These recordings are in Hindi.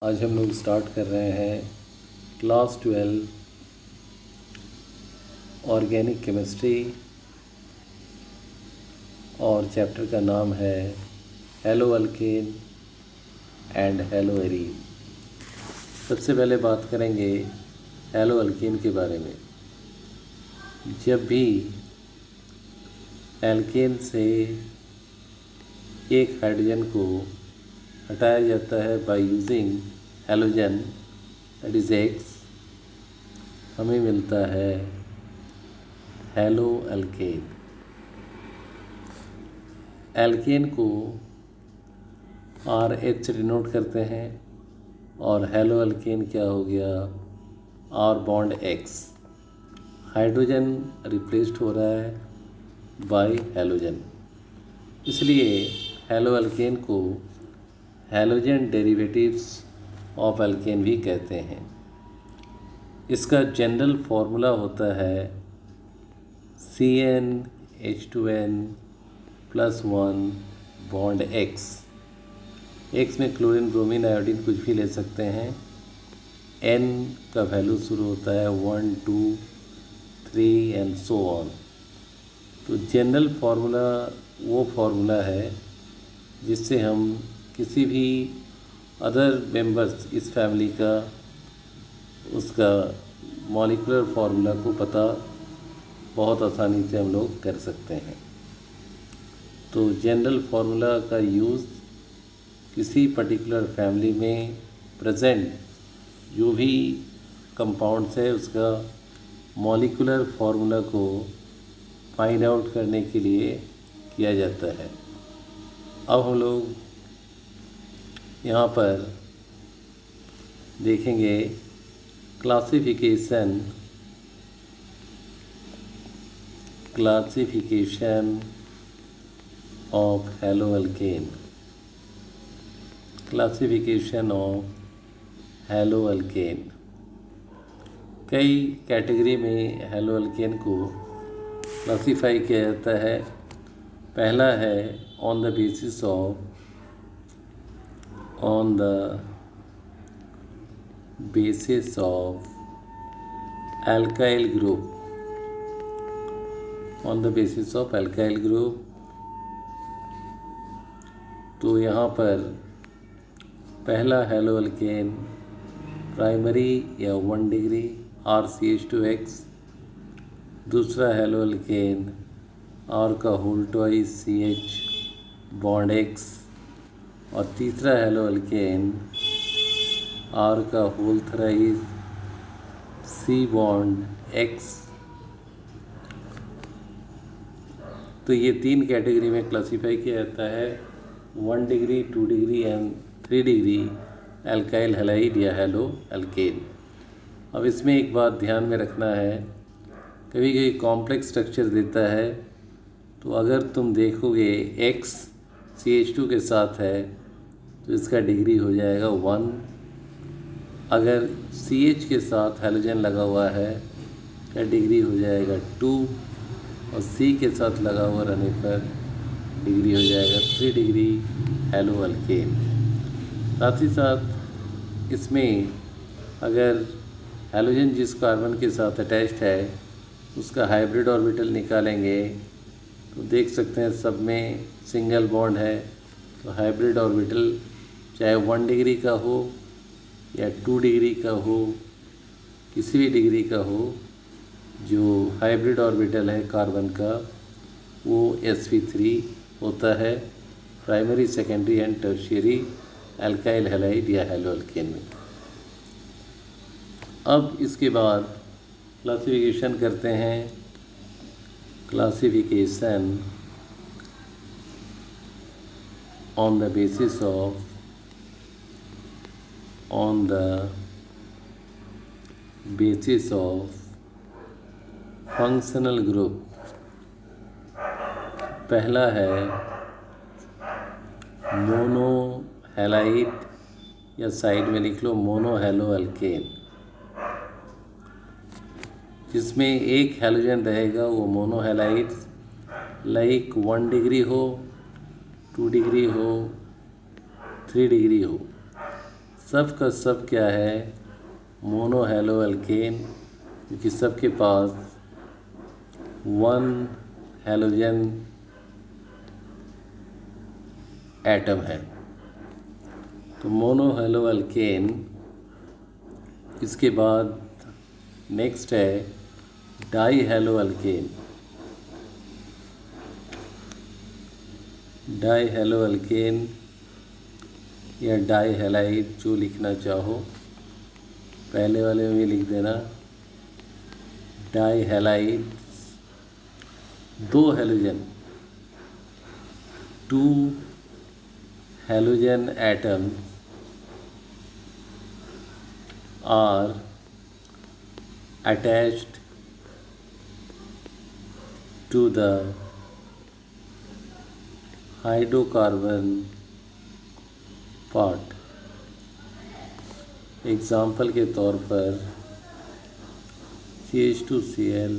आज हम लोग स्टार्ट कर रहे हैं क्लास 12 ऑर्गेनिक केमिस्ट्री और चैप्टर का नाम है hello alkane and hello arene. सबसे पहले बात करेंगे हेलो अल्केन के बारे में। जब भी एल्केन से एक हाइड्रोजन को हटाया जाता है by using halogen that is X, हमें मिलता है हेलो अल्केन। एल्केन को RH से डिनोट करते हैं और हेलो अल्केन क्या हो गया, R bond X। Hydrogen replaced हो रहा है बाय हैलोजन, इसलिए हेलो अल्केन को हैलोजन डेरिवेटिव्स ऑफ अल्केन भी कहते हैं। इसका जनरल फॉर्मूला होता है CnH2n+1 बॉन्ड X। X में क्लोरीन, ब्रोमीन, आयोडीन कुछ भी ले सकते हैं। N का वैल्यू शुरू होता है 1, 2, 3 एंड सो ऑन। तो जनरल फार्मूला वो फार्मूला है जिससे हम किसी भी अदर मेंबर्स इस फैमिली का उसका मॉलिक्यूलर फार्मूला को पता बहुत आसानी से हम लोग कर सकते हैं। तो जनरल फार्मूला का यूज़ किसी पर्टिकुलर फैमिली में प्रेजेंट जो भी कंपाउंड्स है उसका मॉलिक्यूलर फार्मूला को फाइंड आउट करने के लिए किया जाता है। अब हम लोग यहाँ पर देखेंगे classification of hello alkane. Classification of hello alkane, कई कैटेगरी में हेलो अल्केन को क्लासीफाई किया जाता है। पहला है on the basis of alkyl group, on the basis of alkyl group। तो यहाँ पर पहला हेलो अल्केन प्राइमरी या 1 डिग्री RCH2X, दूसरा हेलो अल्केन R का whole twice CH bond X, और तीसरा हेलो अल्केन R का whole thrice C bond X। तो ये 3 कैटेगरी में क्लासीफाई किया जाता है, 1 degree, 2 degree and 3 degree alkyl halide या हेलो अल्केन। अब इसमें एक बात ध्यान में रखना है, कभी कभी कॉम्प्लेक्स स्ट्रक्चर देता है, तो अगर तुम देखोगे X CH2 के साथ है तो इसका डिग्री हो जाएगा 1। अगर CH के साथ हैलोजन लगा हुआ है का डिग्री हो जाएगा 2, और C के साथ लगा हुआ रहने पर डिग्री हो जाएगा 3 डिग्री हेलो अल्केन। साथ ही साथ इसमें अगर हैलोजन जिस कार्बन के साथ अटैच्ड है उसका हाइब्रिड ऑर्बिटल निकालेंगे तो देख सकते हैं सब में सिंगल बॉन्ड है। तो हाइब्रिड ऑर्बिटल चाहे 1 डिग्री का हो या 2 डिग्री का हो, किसी भी डिग्री का हो, जो हाइब्रिड ऑर्बिटल है कार्बन का वो sp3 होता है primary, secondary and tertiary alkyl halide या हेलो अल्केन में। अब इसके बाद क्लासिफिकेशन करते हैं। Classification on the basis of functional group. पहला है मोनो हैलाइड, या साइड में लिख लो मोनो हेलो अल्केन। जिसमें एक हैलोजन रहेगा वो मोनो हैलाइड, लाइक 1 डिग्री हो, 2 डिग्री हो, 3 डिग्री हो। सब का सब क्या है, मोनो हेलो अल्केन, क्योंकि सबके पास वन हेलोजन एटम है। तो मोनो हेलो अल्केन। इसके बाद नेक्स्ट है dihaloalkane. Dihaloalkane या डाई हैलाइड, जो लिखना चाहो, पहले वाले में भी लिख देना। डाई हैलाइड, दो halogen, two halogen atom are attached to the hydrocarbon part। Example के तौर पर CH2Cl,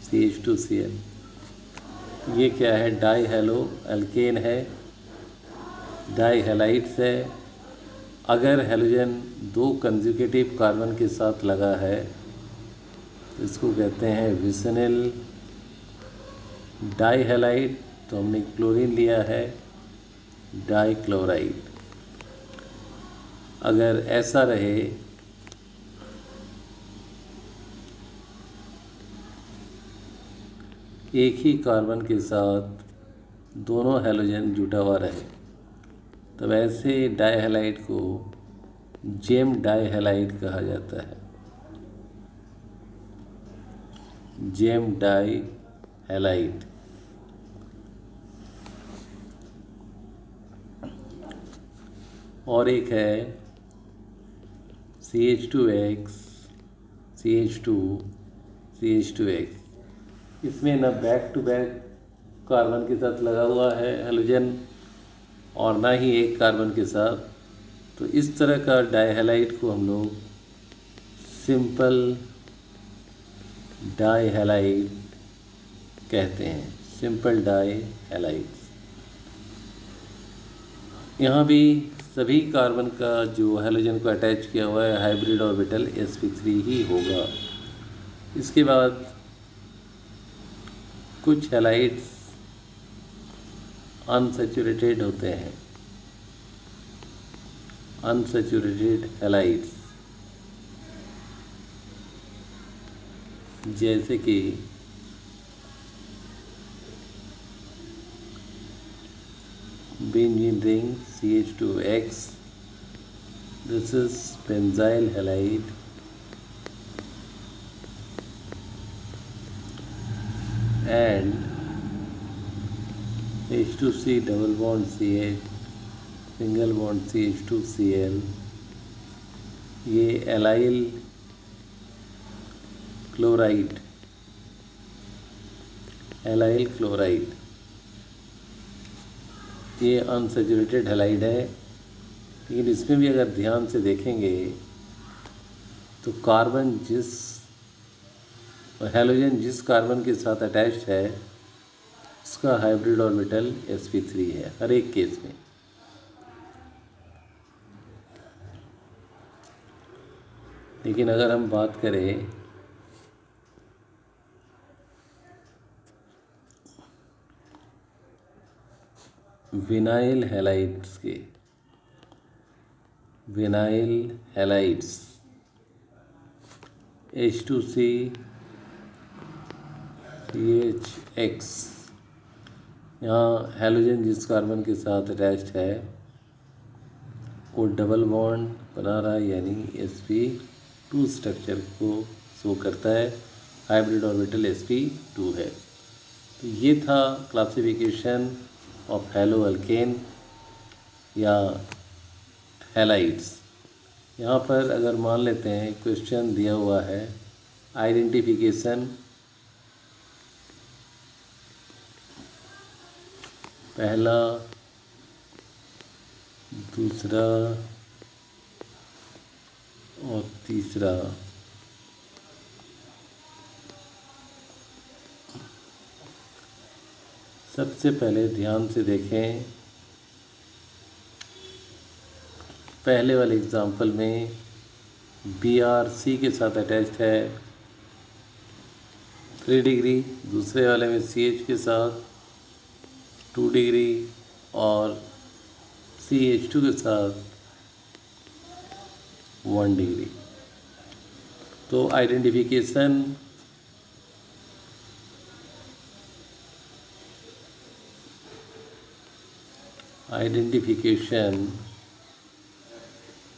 CH2Cl, ये क्या है, डाई हेलो अल्केन है, डाई हैलाइड्स है। अगर हेलोजन दो कंजुगेटिव कार्बन के साथ लगा है तो इसको कहते हैं विसिनल डाई हैलाइड। तो हमने क्लोरीन लिया है, डाई क्लोराइड। अगर ऐसा रहे एक ही कार्बन के साथ दोनों हैलोजन जुटा हुआ रहे, तब ऐसे डाई हैलाइड को जेम डाई हैलाइड कहा जाता है। Gem dihalide. और एक है CH2X, CH2, CH2X। इसमें ना बैक टू बैक कार्बन के साथ लगा हुआ है हेलोजन और ना ही एक कार्बन के साथ। तो इस तरह का डाई हैलाइड को हम लोग सिंपल डाई हैलाइड कहते हैं, सिंपल डाई हैलाइड। यहाँ भी सभी कार्बन का जो हैलोजन को अटैच किया हुआ है हाइब्रिड ऑर्बिटल sp3 ही होगा। इसके बाद कुछ हैलाइड्स अनसैचुरेटेड होते हैं, अनसैचुरेटेड हैलाइड्स, जैसे कि benzene ring CH2X, this is benzyl halide, and H2C double bond CH, single bond CH2Cl, ये एलाइल क्लोराइड, एलाइल क्लोराइड, ये अनसैचुरेटेड हैलाइड है। लेकिन इसमें भी अगर ध्यान से देखेंगे तो कार्बन जिस हैलोजन जिस कार्बन के साथ अटैच्ड है उसका हाइब्रिड ऑर्बिटल sp3 है हर एक केस में। लेकिन अगर हम बात करें विनाइल हैलाइड्स के, विनाइल हैलाइड्स H2C CHX, यहाँ हैलोजन जिस कार्बन के साथ अटैच्ड है वो डबल बॉन्ड बना रहा है, यानी sp2 स्ट्रक्चर को शो करता है, हाइब्रिड ऑर्बिटल sp2 है। तो ये था क्लासिफिकेशन ऑफ हेलो अल्केन या हैलाइड्स। यहाँ पर अगर मान लेते हैं क्वेश्चन दिया हुआ है आइडेंटिफिकेशन, पहला, दूसरा और तीसरा। सबसे पहले ध्यान से देखें, पहले वाले एग्जाम्पल में Br C के साथ अटैच्ड है 3 डिग्री, दूसरे वाले में CH के साथ 2 डिग्री और CH2 के साथ 1 डिग्री। तो identification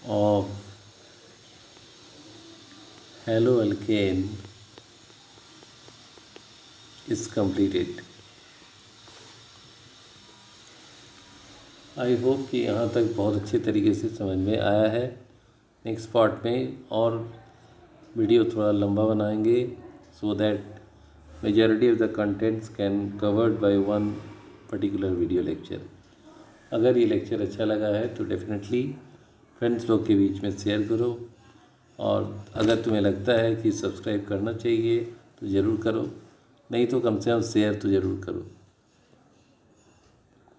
of haloalkane is completed। I hope कि यहाँ तक बहुत अच्छे तरीके से समझ में आया है। नेक्स्ट पार्ट में और वीडियो थोड़ा लंबा बनाएंगे so that majority of the contents can covered by one particular video lecture. अगर ये लेक्चर अच्छा लगा है तो डेफिनेटली फ्रेंड्स लोग के बीच में शेयर करो, और अगर तुम्हें लगता है कि सब्सक्राइब करना चाहिए तो ज़रूर करो, नहीं तो कम से कम शेयर तो ज़रूर करो।